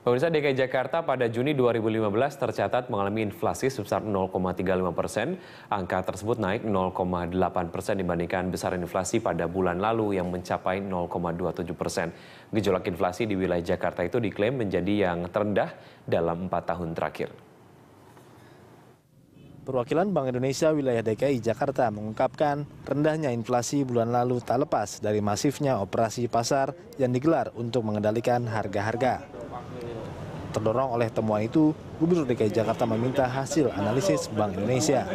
Pemirsa, DKI Jakarta pada Juni 2015 tercatat mengalami inflasi sebesar 0,35%. Angka tersebut naik 0,8% dibandingkan besaran inflasi pada bulan lalu yang mencapai 0,27%. Gejolak inflasi di wilayah Jakarta itu diklaim menjadi yang terendah dalam 4 tahun terakhir. Perwakilan Bank Indonesia wilayah DKI Jakarta mengungkapkan rendahnya inflasi bulan lalu tak lepas dari masifnya operasi pasar yang digelar untuk mengendalikan harga-harga. Terdorong oleh temuan itu, Gubernur DKI Jakarta meminta hasil analisis Bank Indonesia.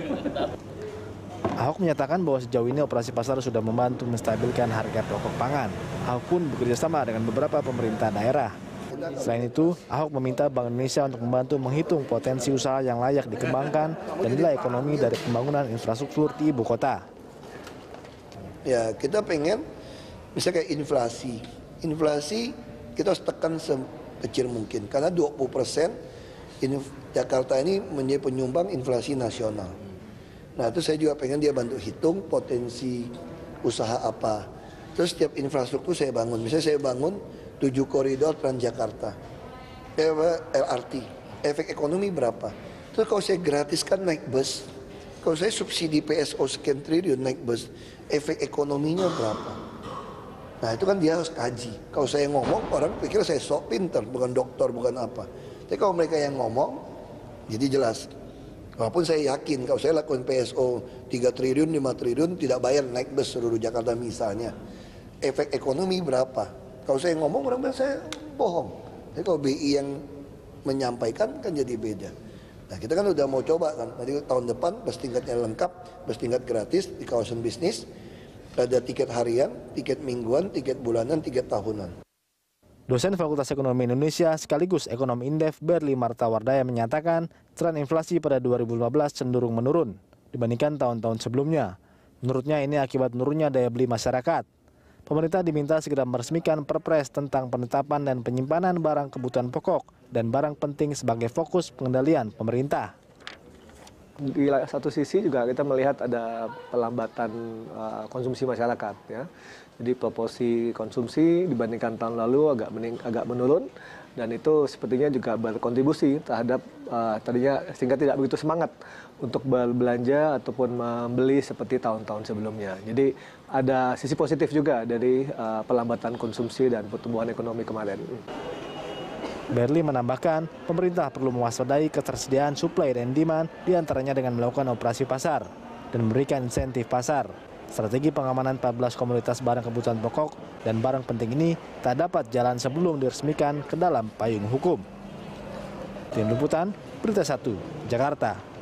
Ahok menyatakan bahwa sejauh ini operasi pasar sudah membantu menstabilkan harga pokok pangan. Ahok pun bekerjasama dengan beberapa pemerintah daerah. Selain itu, Ahok meminta Bank Indonesia untuk membantu menghitung potensi usaha yang layak dikembangkan dan nilai ekonomi dari pembangunan infrastruktur di ibu kota. Ya, kita pengen misalnya kayak inflasi. Inflasi kita harus tekan sekecil mungkin karena 20% Jakarta ini menjadi penyumbang inflasi nasional. Nah, itu saya juga pengen dia bantu hitung potensi usaha apa. Terus setiap infrastruktur saya bangun. Misalnya saya bangun 7 koridor Transjakarta, LRT, efek ekonomi berapa? Terus kalau saya gratiskan naik bus, kalau saya subsidi PSO sekian triliun naik bus, efek ekonominya berapa? Nah itu kan dia harus kaji. Kalau saya ngomong, orang pikir saya sok pinter, bukan dokter, bukan apa. Tapi kalau mereka yang ngomong, jadi jelas. Walaupun saya yakin kalau saya lakukan PSO 3 triliun, 5 triliun, tidak bayar naik bus seluruh Jakarta misalnya. Efek ekonomi berapa? Kalau saya ngomong, orang bilang saya bohong. Tapi kalau BI yang menyampaikan kan jadi beda. Nah kita kan udah mau coba kan. Nanti tahun depan bus tingkatnya lengkap, bus tingkat gratis di kawasan bisnis. Ada tiket harian, tiket mingguan, tiket bulanan, tiket tahunan. Dosen Fakultas Ekonomi Indonesia sekaligus ekonom Indef Berli Martawardaya menyatakan tren inflasi pada 2015 cenderung menurun dibandingkan tahun-tahun sebelumnya. Menurutnya ini akibat menurunnya daya beli masyarakat. Pemerintah diminta segera meresmikan Perpres tentang penetapan dan penyimpanan barang kebutuhan pokok dan barang penting sebagai fokus pengendalian pemerintah. Di satu sisi juga kita melihat ada pelambatan konsumsi masyarakat, ya. Jadi proporsi konsumsi dibandingkan tahun lalu agak menurun, dan itu sepertinya juga berkontribusi terhadap tadinya sehingga tidak begitu semangat untuk berbelanja ataupun membeli seperti tahun-tahun sebelumnya. Jadi ada sisi positif juga dari pelambatan konsumsi dan pertumbuhan ekonomi kemarin. Berli menambahkan, pemerintah perlu mewaspadai ketersediaan suplai dan demand diantaranya dengan melakukan operasi pasar dan memberikan insentif pasar. Strategi pengamanan 14 komoditas barang kebutuhan pokok dan barang penting ini tak dapat jalan sebelum diresmikan ke dalam payung hukum. Tim Liputan, Berita 1, Jakarta.